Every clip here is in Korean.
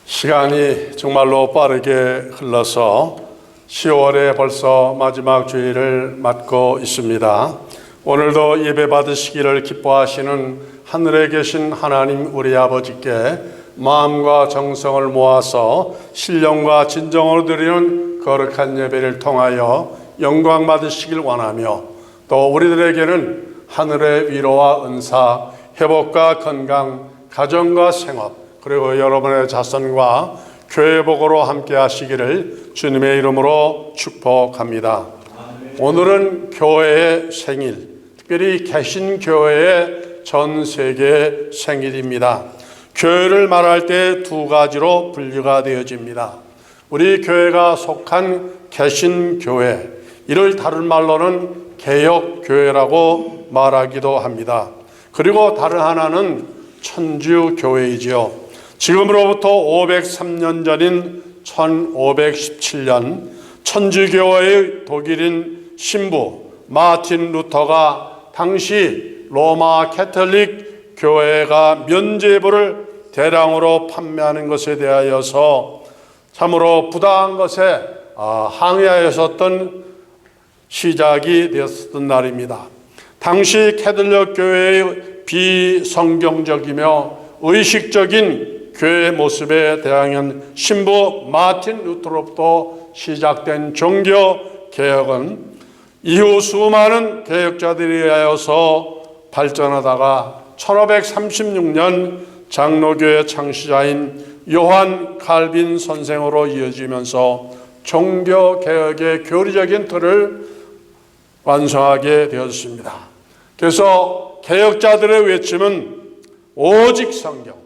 시간이 정말로 빠르게 흘러서 10월에 벌써 마지막 주일을 맞고 있습니다. 오늘도 예배 받으시기를 기뻐하시는 하늘에 계신 하나님 우리 아버지께 마음과 정성을 모아서 신령과 진정으로 드리는 거룩한 예배를 통하여 영광 받으시길 원하며, 또 우리들에게는 하늘의 위로와 은사, 회복과 건강, 가정과 생업, 그리고 여러분의 자손과 교회 복으로 함께 하시기를 주님의 이름으로 축복합니다. 오늘은 교회의 생일, 특별히 개신교회의 전 세계 생일입니다. 교회를 말할 때 두 가지로 분류가 되어집니다. 우리 교회가 속한 개신교회, 이를 다른 말로는 개혁교회라고 말하기도 합니다. 그리고 다른 하나는 천주교회이지요. 지금으로부터 503년 전인 1517년 천주교회의 독일인 신부 마틴 루터가 당시 로마 캐톨릭 교회가 면죄부를 대량으로 판매하는 것에 대하여서 참으로 부당한 것에 항의하였었던 시작이 되었던 날입니다. 당시 캐톨릭 교회의 비성경적이며 의식적인 교회 모습에 대항한 신부 마틴 루터로부터 시작된 종교 개혁은 이후 수많은 개혁자들에 의하여서 발전하다가 1536년 장로교회 창시자인 요한 칼빈 선생으로 이어지면서 종교 개혁의 교리적인 틀을 완성하게 되었습니다. 그래서 개혁자들의 외침은 오직 성경,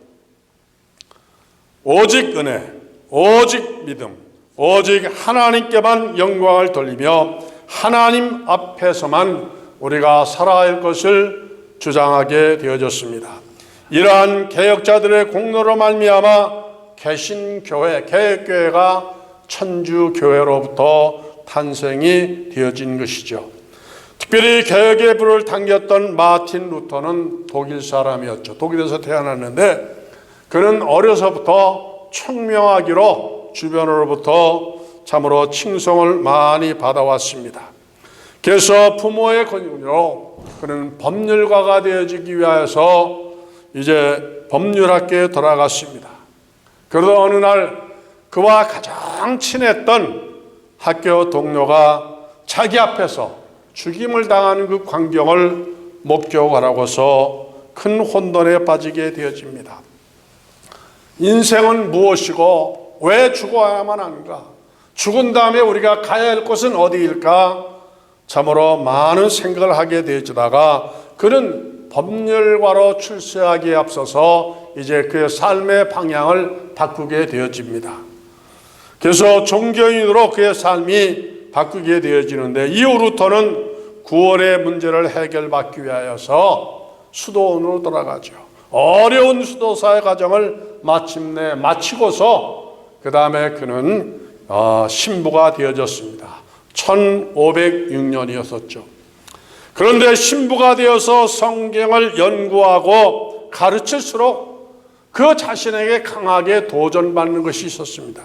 오직 은혜, 오직 믿음, 오직 하나님께만 영광을 돌리며 하나님 앞에서만 우리가 살아야 할 것을 주장하게 되어졌습니다. 이러한 개혁자들의 공로로 말미암아 개신교회, 개혁교회가 천주교회로부터 탄생이 되어진 것이죠. 특별히 개혁의 불을 당겼던 마틴 루터는 독일 사람이었죠. 독일에서 태어났는데 그는 어려서부터 청명하기로 주변으로부터 참으로 칭송을 많이 받아왔습니다. 그래서 부모의 권유로 그는 법률가가 되어지기 위하여서 이제 법률학교에 들어갔습니다. 그러다 어느 날 그와 가장 친했던 학교 동료가 자기 앞에서 죽임을 당하는 그 광경을 목격하라고서 큰 혼돈에 빠지게 되어집니다. 인생은 무엇이고 왜 죽어야만 하는가? 죽은 다음에 우리가 가야 할 곳은 어디일까? 참으로 많은 생각을 하게 되어지다가 그는 법률가로 출세하기에 앞서서 이제 그의 삶의 방향을 바꾸게 되어집니다. 그래서 종교인으로 그의 삶이 바꾸게 되어지는데, 이후 루터는 구원의 문제를 해결받기 위하여서 수도원으로 돌아가죠. 어려운 수도사의 과정을 마침내 마치고서 그 다음에 그는 신부가 되어졌습니다. 1506년이었었죠. 그런데 신부가 되어서 성경을 연구하고 가르칠수록 그 자신에게 강하게 도전받는 것이 있었습니다.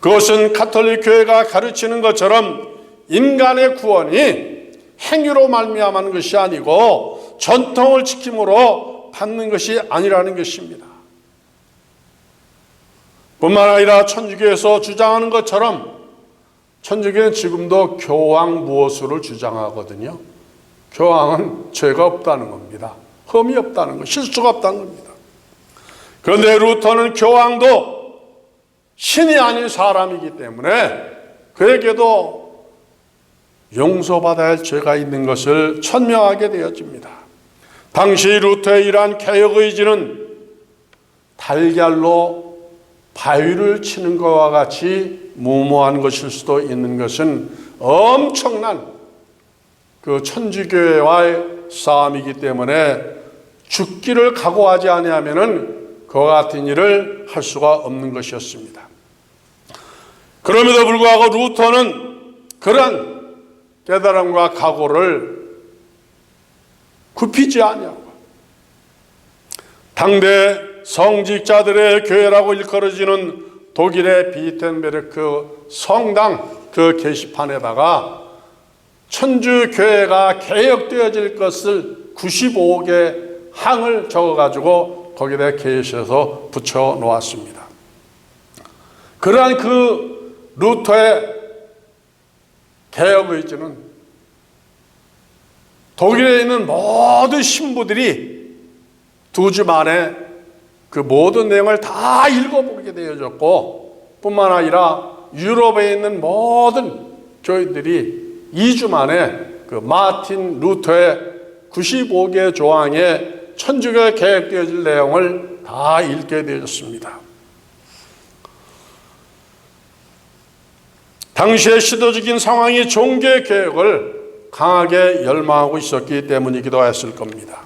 그것은 가톨릭 교회가 가르치는 것처럼 인간의 구원이 행위로 말미암는 것이 아니고 전통을 지킴으로 받는 것이 아니라는 것입니다. 뿐만 아니라 천주교에서 주장하는 것처럼 천주교는 지금도 교황 무엇을 주장하거든요. 교황은 죄가 없다는 겁니다. 흠이 없다는 것, 실수가 없다는 겁니다. 그런데 루터는 교황도 신이 아닌 사람이기 때문에 그에게도 용서받아야 할 죄가 있는 것을 천명하게 되어집니다. 당시 루터의 이러한 개혁 의지는 달걀로 바위를 치는 것과 같이 무모한 것일 수도 있는 것은 엄청난 그 천주교회와의 싸움이기 때문에 죽기를 각오하지 아니하면은 그와 같은 일을 할 수가 없는 것이었습니다. 그럼에도 불구하고 루터는 그런 깨달음과 각오를 굽히지 아니하고 당대 성직자들의 교회라고 일컬어지는 독일의 비텐베르크 성당 그 게시판에다가 천주교회가 개혁되어질 것을 95개 항을 적어가지고 거기다 게시해서 붙여 놓았습니다. 그러한 그 루터의 개혁 의지는 독일에 있는 모든 신부들이 2주 만에 그 모든 내용을 다 읽어보게 되어졌고, 뿐만 아니라 유럽에 있는 모든 교인들이 2주 만에 그 마틴 루터의 95개 조항의 천주교에 개혁되어질 내용을 다 읽게 되었습니다. 당시의 시대적인 상황이 종교 개혁을 강하게 열망하고 있었기 때문이기도 했을 겁니다.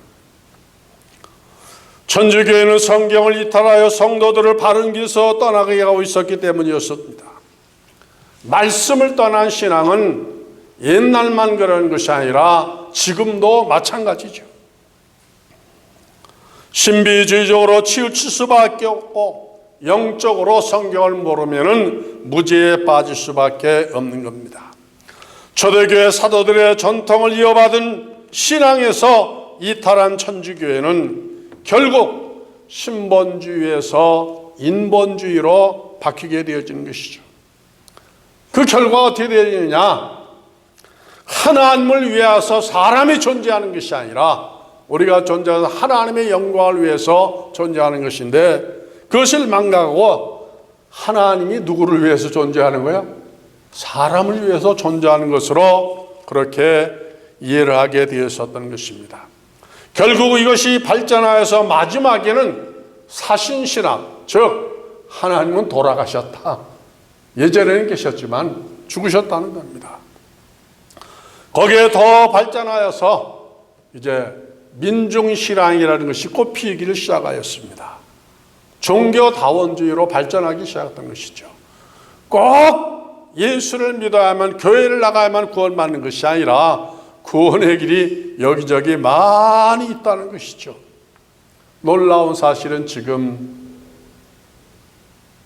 천주교회는 성경을 이탈하여 성도들을 바른 길에서 떠나게 하고 있었기 때문이었습니다. 말씀을 떠난 신앙은 옛날만 그런 것이 아니라 지금도 마찬가지죠. 신비주의적으로 치우칠 수밖에 없고 영적으로 성경을 모르면 무지에 빠질 수밖에 없는 겁니다. 초대교회 사도들의 전통을 이어받은 신앙에서 이탈한 천주교회는 결국 신본주의에서 인본주의로 바뀌게 되어지는 것이죠. 그 결과가 어떻게 되느냐? 하나님을 위해서 사람이 존재하는 것이 아니라 우리가 존재하는 하나님의 영광을 위해서 존재하는 것인데, 그것을 망각하고 하나님이 누구를 위해서 존재하는 거야? 사람을 위해서 존재하는 것으로 그렇게 이해를 하게 되었었던 것입니다. 결국 이것이 발전하여서 마지막에는 사신신앙, 즉 하나님은 돌아가셨다, 예전에는 계셨지만 죽으셨다는 겁니다. 거기에 더 발전하여서 이제 민중신앙이라는 것이 꽃피기를 시작하였습니다. 종교다원주의로 발전하기 시작했던 것이죠. 꼭 예수를 믿어야만, 교회를 나가야만 구원받는 것이 아니라 구원의 길이 여기저기 많이 있다는 것이죠. 놀라운 사실은 지금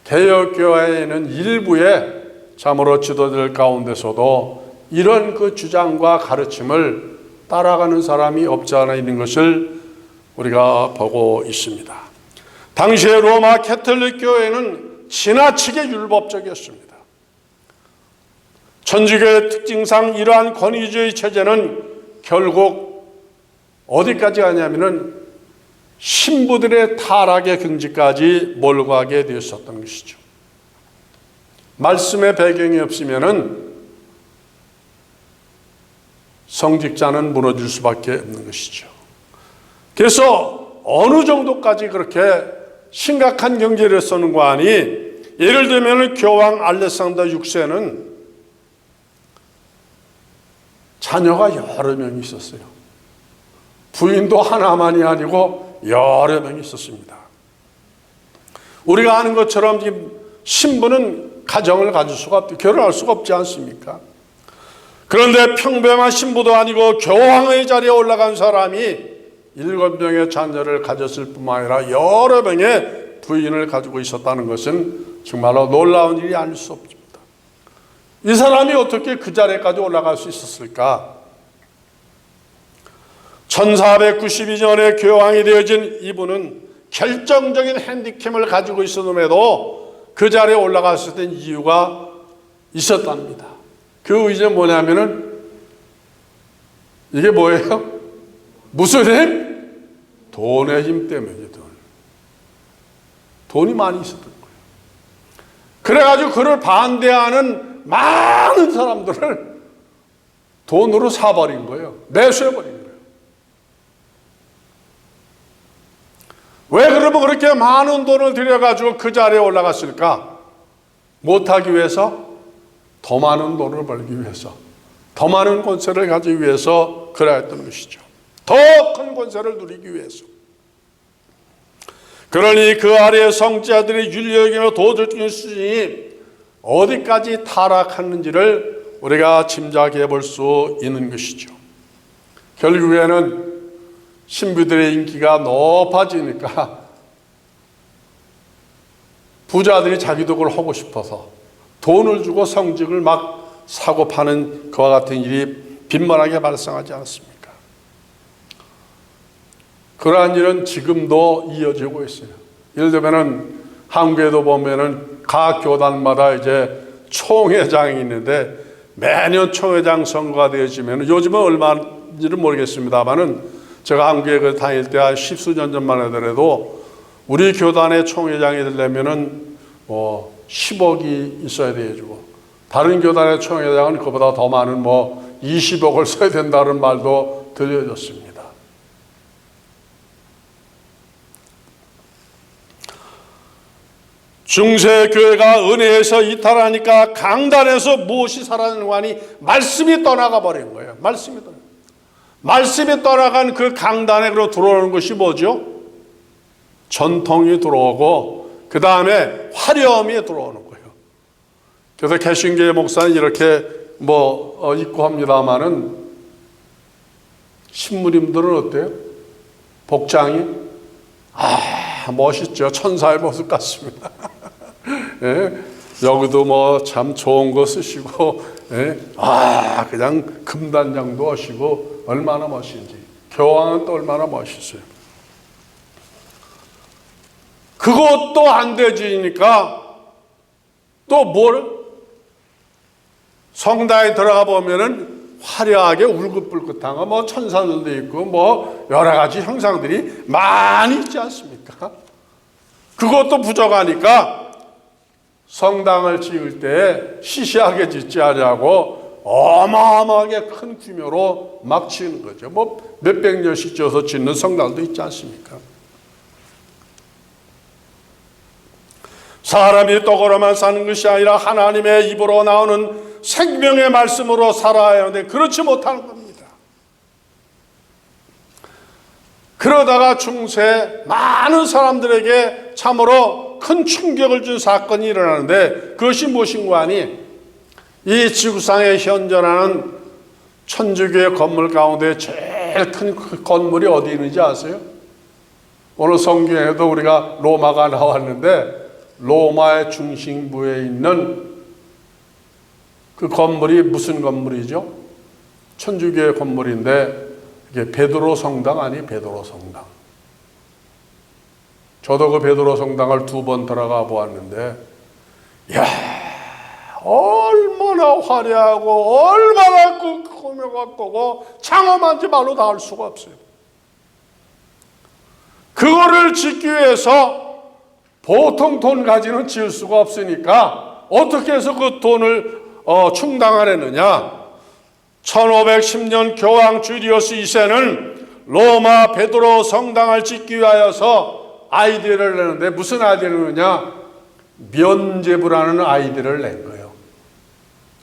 개혁교회에는 일부의 참으로 지도자들 가운데서도 이런 그 주장과 가르침을 따라가는 사람이 없지 않아 있는 것을 우리가 보고 있습니다. 당시의 로마 캐톨릭 교회는 지나치게 율법적이었습니다. 천주교의 특징상 이러한 권위주의 체제는 결국 어디까지 가냐면은 신부들의 타락의 경지까지 몰고 가게 되었었던 것이죠. 말씀의 배경이 없으면은 성직자는 무너질 수밖에 없는 것이죠. 그래서 어느 정도까지 그렇게 심각한 경제를 쓰는 거 아니, 예를 들면 교황 알렉산더 6세는 자녀가 여러 명이 있었어요. 부인도 하나만이 아니고 여러 명이 있었습니다. 우리가 아는 것처럼 신부는 가정을 가질 수가 없고 결혼할 수가 없지 않습니까? 그런데 평범한 신부도 아니고 교황의 자리에 올라간 사람이 7명의 자녀를 가졌을 뿐만 아니라 여러 명의 부인을 가지고 있었다는 것은 정말로 놀라운 일이 아닐 수 없습니다. 이 사람이 어떻게 그 자리까지 올라갈 수 있었을까? 1492년에 교황이 되어진 이분은 결정적인 핸디캡을 가지고 있었음에도 그 자리에 올라갈 수 있던 이유가 있었답니다. 그 의지는 뭐냐면은 이게 뭐예요? 무슨 힘? 돈의 힘 때문이죠. 돈이 많이 있었던 거예요. 그래가지고 그를 반대하는 많은 사람들을 돈으로 사버린 거예요. 매수해버린 거예요. 왜 그러면 그렇게 많은 돈을 들여가지고 그 자리에 올라갔을까? 못하기 위해서? 더 많은 돈을 벌기 위해서, 더 많은 권세를 가지기 위해서 그러했던 것이죠. 더 큰 권세를 누리기 위해서. 그러니 그 아래의 성자들의 윤리적이나 도덕적인 수준이 어디까지 타락했는지를 우리가 짐작해 볼 수 있는 것이죠. 결국에는 신부들의 인기가 높아지니까 부자들이 자기도 그걸 하고 싶어서 돈을 주고 성직을 막 사고 파는 그와 같은 일이 빈번하게 발생하지 않습니까? 그러한 일은 지금도 이어지고 있어요. 예를 들면은 한국에도 보면은 각 교단마다 이제 총회장이 있는데 매년 총회장 선거가 되어지면 요즘은 얼마인지는 모르겠습니다만은 제가 한국에 다닐 때 한 십수년 전만 하더라도 우리 교단의 총회장이 되려면은 10억이 있어야 되어지고 다른 교단의 총회장은 그보다 더 많은 20억을 써야 된다는 말도 들려졌습니다. 중세교회가 은혜에서 이탈하니까 강단에서 무엇이 사라지는 거니? 말씀이 떠나가 버린 거예요. 말씀이 떠나간 그 강단에 들어오는 것이 뭐죠? 전통이 들어오고 그 다음에 화려함이 들어오는 거예요. 그래서 개신교의 목사는 이렇게 있고 합니다마는 신부님들은 어때요? 복장이 멋있죠. 천사의 모습 같습니다. 예? 여기도 참 좋은 거 쓰시고, 예? 그냥 금단장도 하시고, 얼마나 멋있는지. 교황은 또 얼마나 멋있어요. 그것도 안 되지니까, 또 성당에 들어가 보면은 화려하게 울긋불긋한 거, 천사들도 있고, 여러 가지 형상들이 많이 있지 않습니까? 그것도 부족하니까 성당을 지을 때 시시하게 짓지 않냐고 어마어마하게 큰 규모로 막 지는 거죠. 몇백 년씩 지어서 짓는 성당도 있지 않습니까? 사람이 떡으로만 사는 것이 아니라 하나님의 입으로 나오는 생명의 말씀으로 살아야 하는데 그렇지 못하는 겁니다. 그러다가 중세 많은 사람들에게 참으로 큰 충격을 준 사건이 일어나는데 그것이 무엇인가 하니 이 지구상에 현존하는 천주교의 건물 가운데 제일 큰 건물이 어디 있는지 아세요? 오늘 성경에도 우리가 로마가 나왔는데 로마의 중심부에 있는 그 건물이 무슨 건물이죠? 천주교의 건물인데 이게 베드로 성당 아니 베드로 성당. 저도 그 베드로 성당을 2번 들어가 보았는데 이야 얼마나 화려하고 얼마나 꾸며갖고 장엄한지 말로 다 알 수가 없어요. 그거를 짓기 위해서 보통 돈 가지는 지을 수가 없으니까 어떻게 해서 그 돈을 충당하랬느냐? 1510년 교황 주리우스 2세는 로마 베드로 성당을 짓기 위하여서 아이디어를 내는데 무슨 아이디어를 내느냐? 면죄부라는 아이디어를 낸 거예요.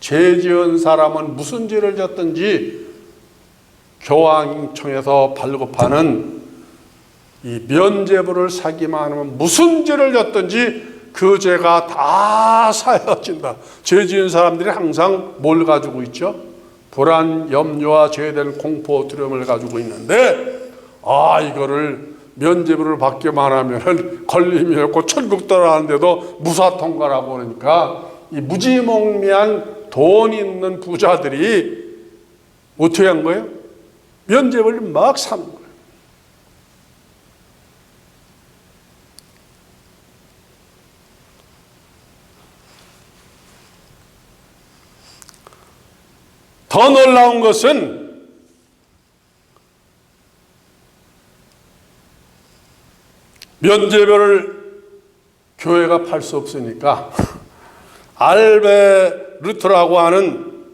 죄 지은 사람은 무슨 죄를 졌든지 교황청에서 발급하는 이 면죄부를 사기만 하면 무슨 죄를 졌든지 그 죄가 다 사여진다. 죄 지은 사람들이 항상 뭘 가지고 있죠? 불안, 염려와 죄에 대한 공포, 두려움을 가지고 있는데 이거를 면죄부를 받기만 하면 걸림이 없고 천국 들어가는데도 무사 통과라고 그러니까 이 무지몽매한 돈 있는 부자들이 어떻게 한 거예요? 면죄부를 막 사는 거예요. 더 놀라운 것은 면죄부를 교회가 팔 수 없으니까 알베르트라고 하는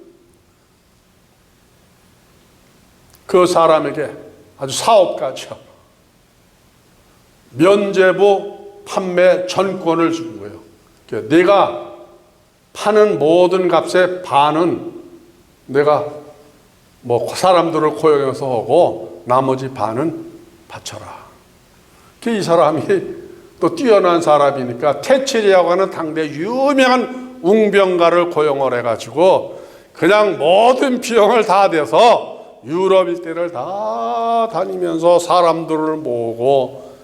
그 사람에게 아주 사업가죠. 면죄부 판매 전권을 준 거예요. 그러니까 내가 파는 모든 값의 반은 내가 사람들을 고용해서 하고 나머지 반은 바쳐라. 이 사람이 또 뛰어난 사람이니까 테칠이라고 하는 당대 유명한 웅병가를 고용을 해가지고 그냥 모든 비용을 다 대서 유럽 일대를 다 다니면서 사람들을 모으고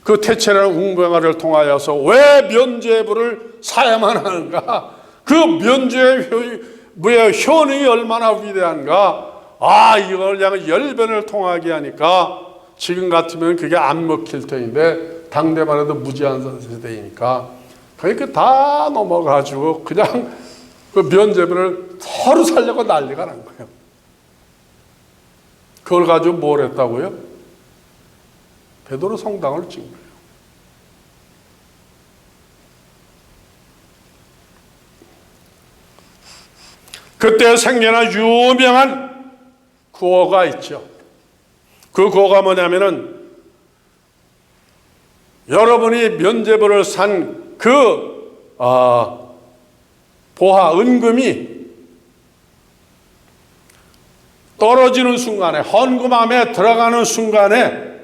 그 태체라는 웅병아를 통하여서 왜 면죄부를 사야만 하는가? 그 면죄부의 효능이 얼마나 위대한가? 이걸 그냥 열변을 통하게 하니까 지금 같으면 그게 안 먹힐 터인데 당대만 해도 무지한 세대이니까 그러니까 다 넘어가지고 그냥 그 면죄부를 서로 살려고 난리가 난 거예요. 그걸 가지고 뭘 했다고요? 베드로 성당을 찍은 거예요. 그때 생겨난 유명한 구호가 있죠. 그 구호가 뭐냐면은 여러분이 면죄부를 산 그 보화 은금이 떨어지는 순간에, 헌금함에 들어가는 순간에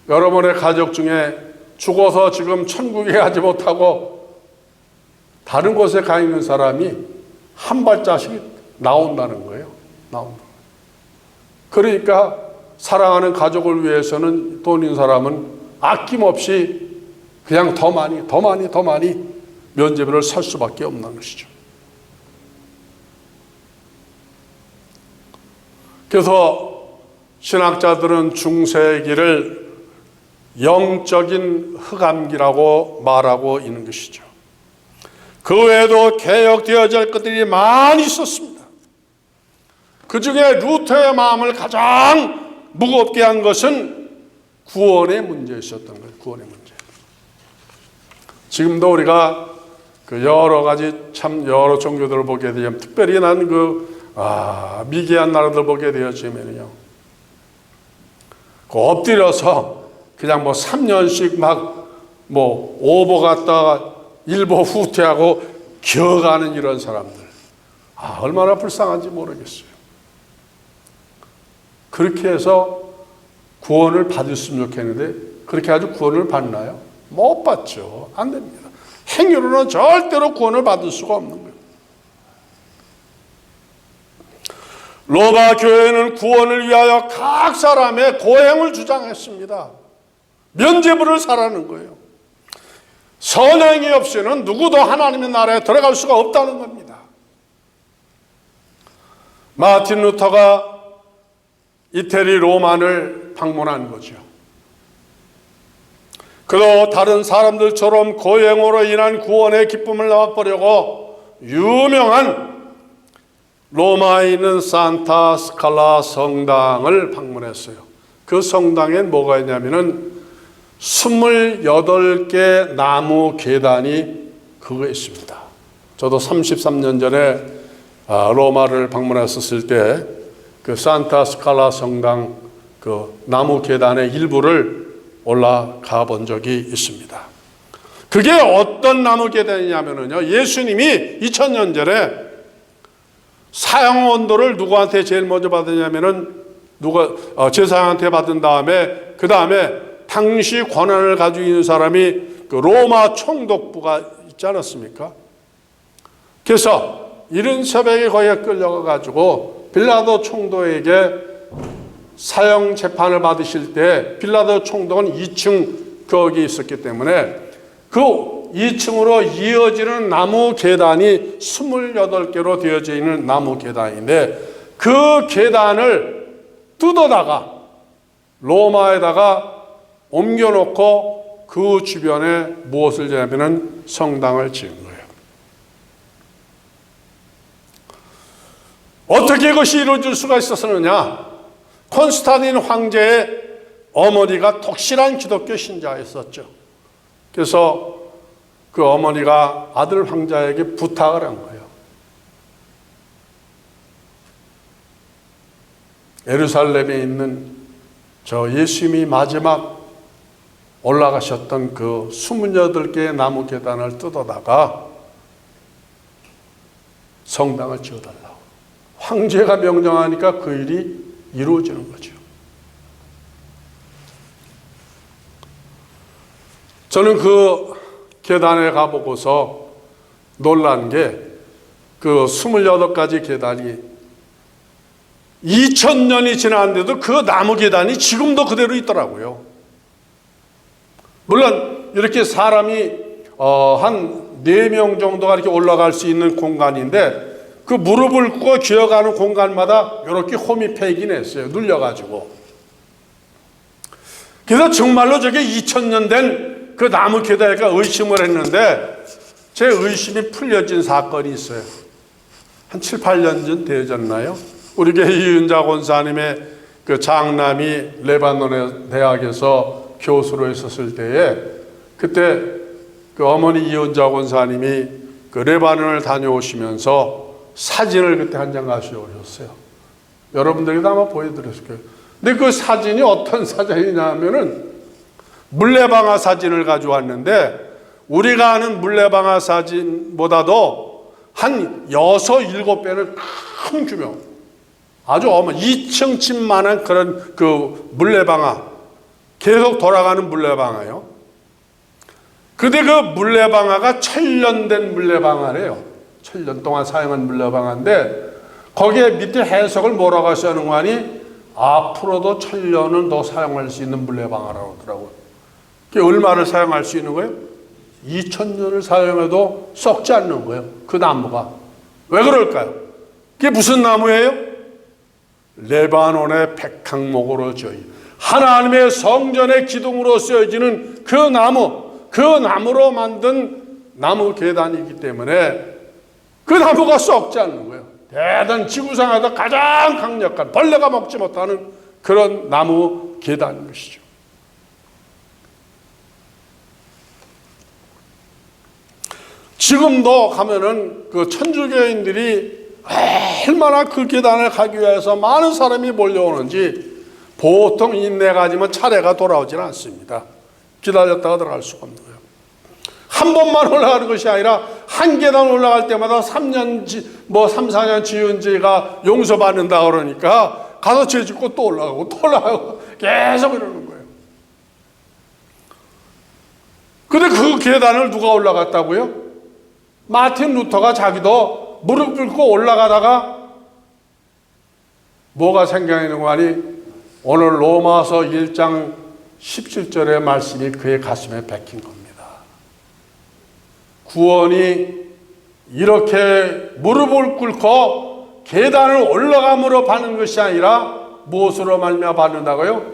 여러분의 가족 중에 죽어서 지금 천국에 가지 못하고 다른 곳에 가 있는 사람이 한 발자씩 나온다는 거예요. 나온다. 그러니까 사랑하는 가족을 위해서는 돈 있는 사람은 아낌없이 그냥 더 많이 면죄부를 살 수밖에 없는 것이죠. 그래서 신학자들은 중세기를 영적인 흑암기라고 말하고 있는 것이죠. 그 외에도 개혁되어야 할 것들이 많이 있었습니다. 그 중에 루터의 마음을 가장 무겁게 한 것은 구원의 문제였었던 거예요. 구원의 문제. 지금도 우리가 그 여러 가지 참 여러 종교들을 보게 되면 특별히 난 미개한 나라들 보게 되어지면요, 엎드려서 그냥 3년씩 오보 갔다가 일보 후퇴하고 기어가는 이런 사람들. 얼마나 불쌍한지 모르겠어요. 그렇게 해서 구원을 받았으면 좋겠는데 그렇게 아주 구원을 받나요? 못 받죠. 안 됩니다. 행위로는 절대로 구원을 받을 수가 없는 거예요. 로마 교회는 구원을 위하여 각 사람의 고행을 주장했습니다. 면죄부를 사라는 거예요. 선행이 없이는 누구도 하나님의 나라에 들어갈 수가 없다는 겁니다. 마틴 루터가 이태리 로마를 방문한 거죠. 그도 다른 사람들처럼 고행으로 인한 구원의 기쁨을 맛보려고 유명한 로마에 있는 산타 스칼라 성당을 방문했어요. 그 성당엔 뭐가 있냐면은 28개 나무 계단이 그거 있습니다. 저도 33년 전에 로마를 방문했었을 때 그 산타 스칼라 성당 그 나무 계단의 일부를 올라가 본 적이 있습니다. 그게 어떤 나무 계단이냐면요, 예수님이 2000년 전에 사형 언도를 누구한테 제일 먼저 받으냐면은 제사장한테 받은 다음에 그 다음에 당시 권한을 가지고 있는 사람이 그 로마 총독부가 있지 않았습니까? 그래서 이른 새벽에 거기에 끌려가 가지고 빌라도 총독에게 사형 재판을 받으실 때 빌라도 총독은 2층 거기 있었기 때문에 그 2층으로 이어지는 나무 계단이 28개로 되어져 있는 나무 계단인데 그 계단을 뜯어다가 로마에다가 옮겨놓고 그 주변에 무엇을 지냐면은 성당을 지은 거예요. 어떻게 이것이 이루어질 수가 있었느냐? 콘스탄틴 황제의 어머니가 독실한 기독교 신자였었죠. 그래서 그 어머니가 아들 황자에게 부탁을 한 거예요. 예루살렘에 있는 저 예수님이 마지막 올라가셨던 그 28개의 나무 계단을 뜯어다가 성당을 지어달라고. 황제가 명령하니까 그 일이 이루어지는 거죠. 저는 그 계단에 가보고서 놀란 게 그 28가지 계단이 2000년이 지났는데도 그 나무 계단이 지금도 그대로 있더라고요. 물론 이렇게 사람이 한 4명 정도가 이렇게 올라갈 수 있는 공간인데 그 무릎을 꿇고 기어가는 공간마다 이렇게 홈이 패이긴 했어요. 눌려가지고. 그래서 정말로 저게 2000년 된 그 나무 계단에가 의심을 했는데 제 의심이 풀려진 사건이 있어요. 한 7, 8년 전 되어졌나요? 우리 교회 이은자 권사님의 그 장남이 레바논의 대학에서 교수로 있었을 때에 그때 그 어머니 이은자 권사님이 그 레바논을 다녀오시면서 사진을 그때 한 장 가져오셨어요. 여러분들에게도 아마 보여드렸을 거예요. 근데 그 사진이 어떤 사진이냐면은 물레방아 사진을 가져왔는데 우리가 아는 물레방아 사진보다도 한 6, 7배는 큰 규모, 아주 2층 집만한 그런 그 물레방아, 계속 돌아가는 물레방아요. 근데 그 물레방아가 천년된 물레방아래요. 천년 동안 사용한 물레방아인데 거기에 밑에 해석을 뭐라고 하시는 거 아니? 앞으로도 천년은 더 사용할 수 있는 물레방아라고 하더라고요. 그게 얼마를 사용할 수 있는 거예요? 2000년을 사용해도 썩지 않는 거예요. 그 나무가. 왜 그럴까요? 그게 무슨 나무예요? 레바논의 백향목으로 저희 하나님의 성전의 기둥으로 쓰여지는 그 나무, 그 나무로 만든 나무 계단이기 때문에 그 나무가 썩지 않는 거예요. 대단 지구상에서 가장 강력한 벌레가 먹지 못하는 그런 나무 계단인 것이죠. 지금도 가면은 그 천주교인들이 얼마나 그 계단을 가기 위해서 많은 사람이 몰려오는지 보통 인내 가지면 차례가 돌아오지는 않습니다. 기다렸다가 들어갈 수가 없는 거예요. 한 번만 올라가는 것이 아니라 한 계단 올라갈 때마다 3년, 3, 4년 지은 죄가 용서받는다 그러니까 가서 죄 짓고 또 올라가고 또 올라가고 계속 이러는 거예요. 근데 그 계단을 누가 올라갔다고요? 마틴 루터가 자기도 무릎 꿇고 올라가다가 뭐가 생각나는 거 아니? 오늘 로마서 1장 17절의 말씀이 그의 가슴에 박힌 겁니다. 구원이 이렇게 무릎을 꿇고 계단을 올라감으로 받는 것이 아니라 무엇으로 말미암아 받는다고요?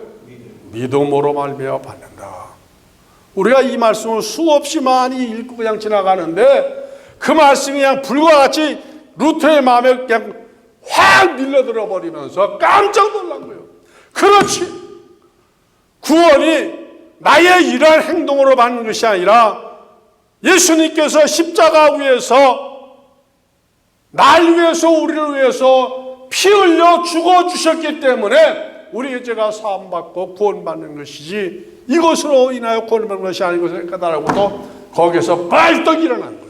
믿음으로 말미암아 받는다. 우리가 이 말씀을 수없이 많이 읽고 그냥 지나가는데 그 말씀이 그냥 불과 같이 루터의 마음에 그냥 확 밀려들어 버리면서 깜짝 놀란 거예요. 그렇지. 구원이 나의 이러한 행동으로 받는 것이 아니라 예수님께서 십자가 위에서 날 위해서 우리를 위해서 피 흘려 죽어주셨기 때문에 우리의 죄가 사함받고 구원받는 것이지 이것으로 인하여 구원받는 것이 아닌 것을 깨달았고도 거기서 벌떡 일어난 거예요.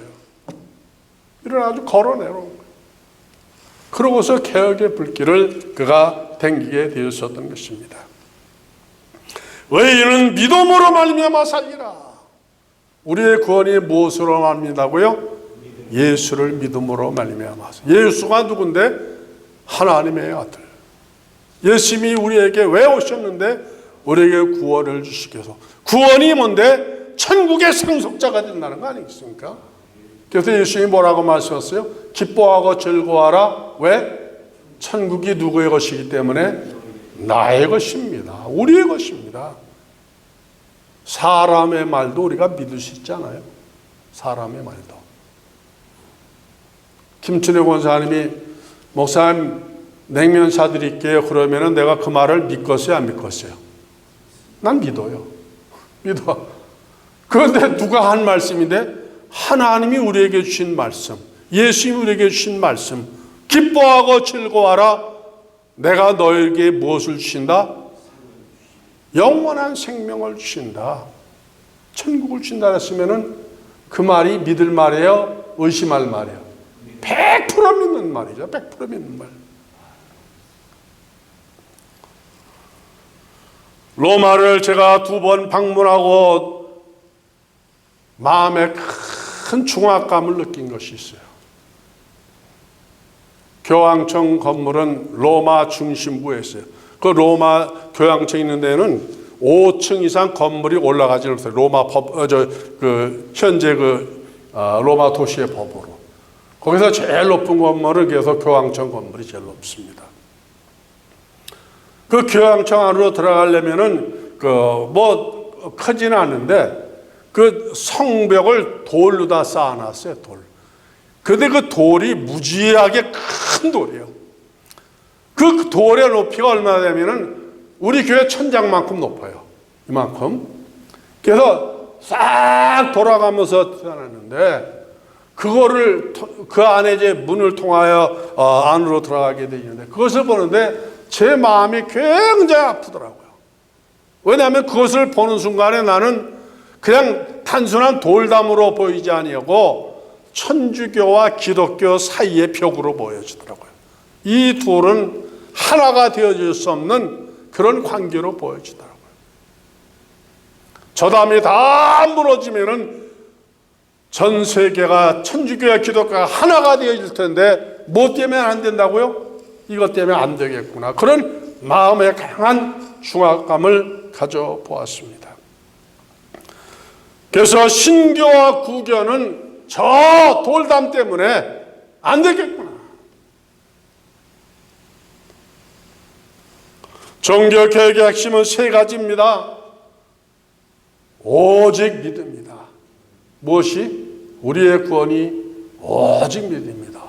일어나서 걸어내놓은 거예요. 그러고서 개혁의 불길을 그가 댕기게 되었었던 것입니다. 의인은 믿음으로 말미암아 살리라. 우리의 구원이 무엇으로 말미암다고요? 예수를 믿음으로 말미암아. 예수가 누군데? 하나님의 아들. 예수님이 우리에게 왜 오셨는데? 우리에게 구원을 주시기 위해서. 구원이 뭔데? 천국의 상속자가 된다는 거 아니겠습니까? 그래서 예수님이 뭐라고 말씀하셨어요? 기뻐하고 즐거워하라. 왜? 천국이 누구의 것이기 때문에? 나의 것입니다. 우리의 것입니다. 사람의 말도 우리가 믿을 수 있잖아요. 사람의 말도. 김춘혜 권사님이 목사님 냉면 사드릴게요. 그러면은 내가 그 말을 믿겠어요? 안 믿겠어요? 난 믿어요. 믿어. 그런데 누가 한 말씀인데? 하나님이 우리에게 주신 말씀, 예수님이 우리에게 주신 말씀, 기뻐하고 즐거워하라. 내가 너에게 무엇을 주신다? 영원한 생명을 주신다. 천국을 주신다 했으면은 그 말이 믿을 말이에요? 의심할 말이에요? 100% 믿는 말이죠. 100% 믿는 말. 로마를 제가 2번 방문하고 마음에 큰 중압감을 느낀 것이 있어요. 교황청 건물은 로마 중심부에 있어요. 그 로마 교황청 있는 데는 5층 이상 건물이 올라가지 못해요. 로마 현재 로마 도시의 법으로. 거기서 제일 높은 건물은 그래서 교황청 건물이 제일 높습니다. 그 교황청 안으로 들어가려면은 크지는 않은데 그 성벽을 돌로 다 쌓아놨어요. 돌. 근데 그 돌이 무지하게 큰 돌이에요. 그 돌의 높이가 얼마나 되면은 우리 교회 천장만큼 높아요. 이만큼. 그래서 싹 돌아가면서 태어났는데 그거를 그 안에 이제 문을 통하여 안으로 들어가게 돼 있는데 그것을 보는데 제 마음이 굉장히 아프더라고요. 왜냐하면 그것을 보는 순간에 나는 그냥 단순한 돌담으로 보이지 아니하고 천주교와 기독교 사이의 벽으로 보여지더라고요. 이 둘은 하나가 되어질 수 없는 그런 관계로 보여지더라고요. 저 담이 다 무너지면은 전 세계가 천주교와 기독교가 하나가 되어질 텐데 뭐 때문에 안 된다고요? 이것 때문에 안 되겠구나. 그런 마음의 강한 중압감을 가져보았습니다. 그래서 신교와 구교는 저 돌담 때문에 안 되겠구나. 종교개혁의 핵심은 세 가지입니다. 오직 믿음이다. 무엇이? 우리의 구원이 오직 믿음이다.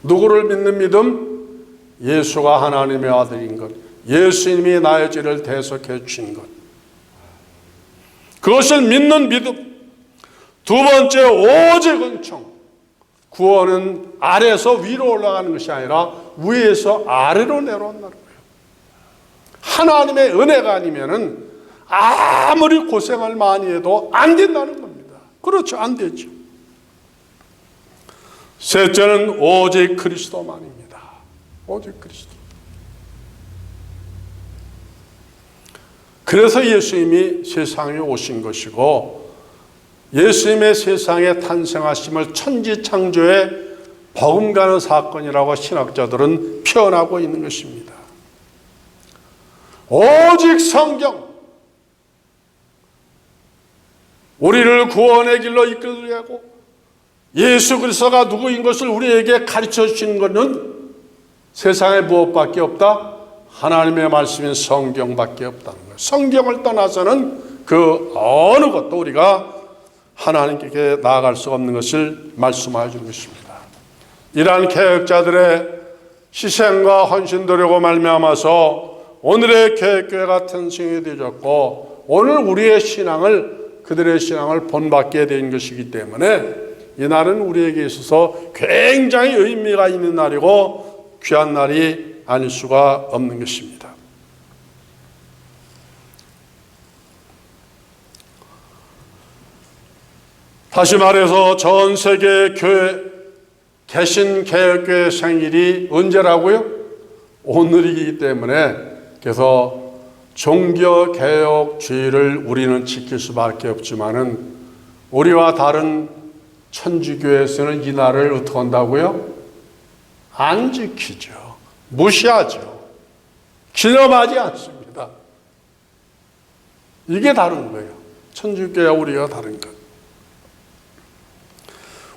누구를 믿는 믿음? 예수가 하나님의 아들인 것, 예수님이 나의 죄를 대속해 주신 것, 그것을 믿는 믿음. 두 번째, 오직 은총. 구원은 아래에서 위로 올라가는 것이 아니라 위에서 아래로 내려온다는 거예요. 하나님의 은혜가 아니면은 아무리 고생을 많이 해도 안 된다는 겁니다. 그렇죠, 안 되죠. 셋째는 오직 그리스도만입니다. 오직 그리스도. 그래서 예수님이 세상에 오신 것이고 예수님의 세상에 탄생하심을 천지창조의 버금가는 사건이라고 신학자들은 표현하고 있는 것입니다. 오직 성경, 우리를 구원의 길로 이끌게 하고 예수 그리스도가 누구인 것을 우리에게 가르쳐 주시는 것은 세상에 무엇밖에 없다? 하나님의 말씀인 성경밖에 없다는 거예요. 성경을 떠나서는 그 어느 것도 우리가 하나님께 나아갈 수 없는 것을 말씀하여 주는 것입니다. 이러한 개혁자들의 희생과 헌신 노력으로 말미암아서 오늘의 개혁교회가 탄생이 되었고 오늘 우리의 신앙을 그들의 신앙을 본받게 된 것이기 때문에 이 날은 우리에게 있어서 굉장히 의미가 있는 날이고 귀한 날이 아닐 수가 없는 것입니다. 다시 말해서 전 세계 교회 개신 개혁교회 생일이 언제라고요? 오늘이기 때문에 그래서 종교개혁주의를 우리는 지킬 수밖에 없지만은 우리와 다른 천주교에서는 이 날을 어떻게 한다고요? 안 지키죠. 무시하죠. 기념하지 않습니다. 이게 다른 거예요. 천주교와 우리가 다른 것.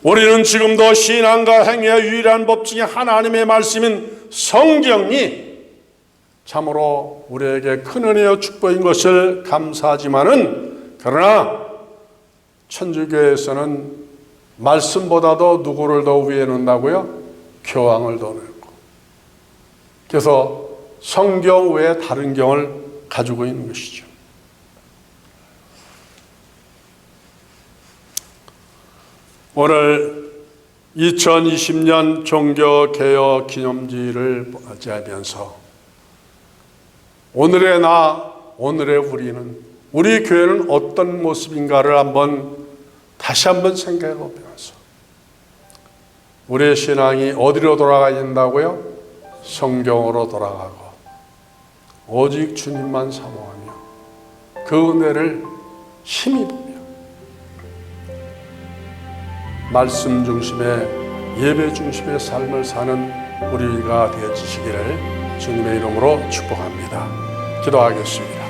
우리는 지금도 신앙과 행위의 유일한 법칙이 하나님의 말씀인 성경이 참으로 우리에게 큰 은혜와 축복인 것을 감사하지만은 그러나 천주교에서는 말씀보다도 누구를 더 위에 놓는다고요? 교황을 더 놓고. 그래서 성경 외에 다른 경을 가지고 있는 것이죠. 오늘 2020년 종교개혁 기념주의를 맞이하면서 오늘의 나, 오늘의 우리는, 우리 교회는 어떤 모습인가를 다시 한번 생각해 보면서 우리의 신앙이 어디로 돌아가야 된다고요? 성경으로 돌아가고 오직 주님만 사모하며 그 은혜를 힘입으며 말씀 중심의 예배 중심의 삶을 사는 우리가 되어지시기를 주님의 이름으로 축복합니다. 기도하겠습니다.